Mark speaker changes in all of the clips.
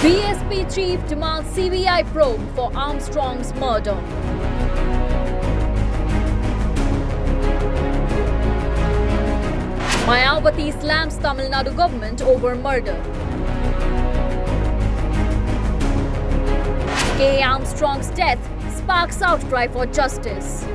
Speaker 1: BSP chief demands CBI probe for Armstrong's murder. Mayawati slams Tamil Nadu government over murder. K. Armstrong's death sparks outcry for justice.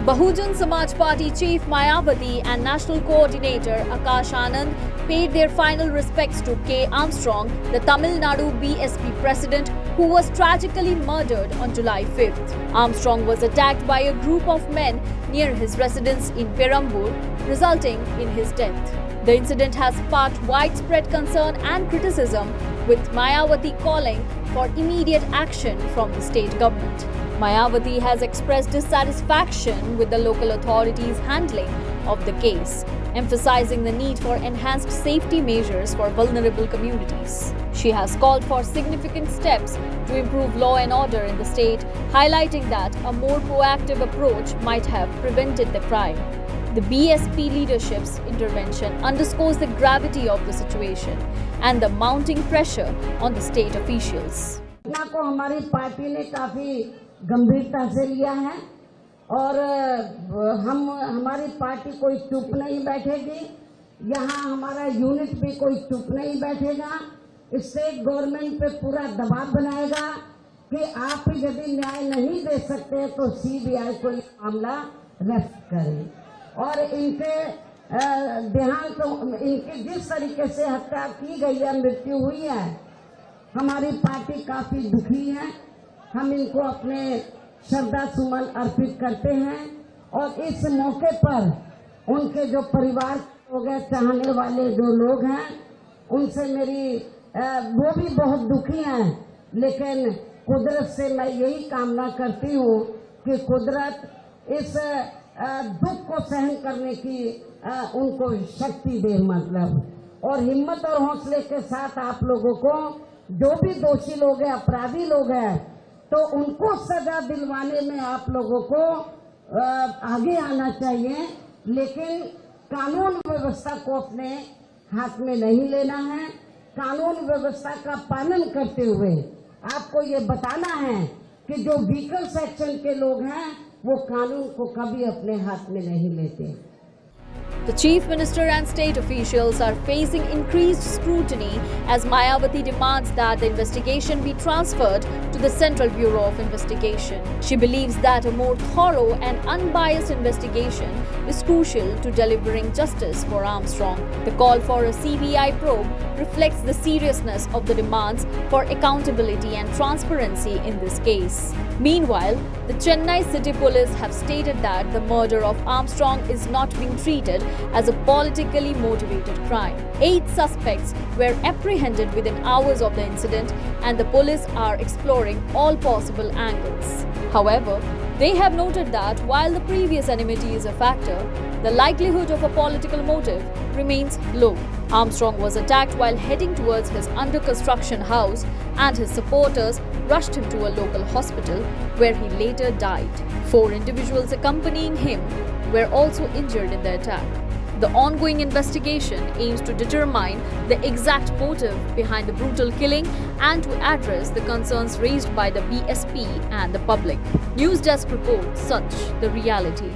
Speaker 1: Bahujan Samaj Party chief Mayawati and national coordinator Akash Anand paid their final respects to K. Armstrong, the Tamil Nadu BSP president who was tragically murdered on July 5th. Armstrong was attacked by a group of men near his residence in Perambur, resulting in his death. The incident has sparked widespread concern and criticism, with Mayawati calling for immediate action from the state government. Mayawati has expressed dissatisfaction with the local authorities' handling of the case, emphasizing the need for enhanced safety measures for vulnerable communities. She has called for significant steps to improve law and order in the state, highlighting that a more proactive approach might have prevented the crime. The BSP leadership's intervention underscores the gravity of the situation and the mounting pressure on the state officials.
Speaker 2: घटना को हमारी party ने काफी गंभीरता से लिया है और हमारी पार्टी कोई चुप नहीं बैठेगी। यहाँ हमारा यूनिट भी कोई चुप नहीं बैठेगा। स्टेट गवर्नमेंट पे पूरा दबाव बनाएगा कि आप यदि न्याय नहीं दे सकते तो सीबीआई को मामला रद्द करें और इनके देहांत इनकी जिस तरीके से हत्या की गई है, मृत्यु हुई है, हमारी पार्टी काफी दुखी है। हम इनको अपने श्रद्धा सुमन अर्पित करते हैं और इस मौके पर उनके जो परिवार लोग हैं, चाहने वाले जो लोग हैं, उनसे मेरी वो भी बहुत दुखी हैं, लेकिन कुदरत से मैं यही कामना करती हूँ कि कुदरत इस दुख को सहन करने की उनको शक्ति दे, मतलब, और हिम्मत और हौसले के साथ आप लोगों को जो भी दोषी लोग हैं, अपराधी लोग हैं, तो उनको सजा दिलवाने में आप लोगों को आगे आना चाहिए, लेकिन कानून व्यवस्था को अपने हाथ में नहीं लेना है। कानून व्यवस्था का पालन करते हुए आपको ये बताना है कि जो वीकर सेक्शन के लोग हैं वो कानून को कभी अपने हाथ में नहीं लेते।
Speaker 1: The Chief Minister and state officials are facing increased scrutiny as Mayawati demands that the investigation be transferred to the Central Bureau of Investigation. She believes that a more thorough and unbiased investigation is crucial to delivering justice for Armstrong. The call for a CBI probe reflects the seriousness of the demands for accountability and transparency in this case. Meanwhile, the Chennai City Police have stated that the murder of Armstrong is not being treated as a politically motivated crime. 8 suspects were apprehended within hours of the incident, and the police are exploring all possible angles. However, they have noted that while the previous enmity is a factor, the likelihood of a political motive remains low. Armstrong was attacked while heading towards his under-construction house, and his supporters rushed him to a local hospital where he later died. 4 individuals accompanying him were also injured in the attack. The ongoing investigation aims to determine the exact motive behind the brutal killing and to address the concerns raised by the BSP and the public. News Desk reports such the reality.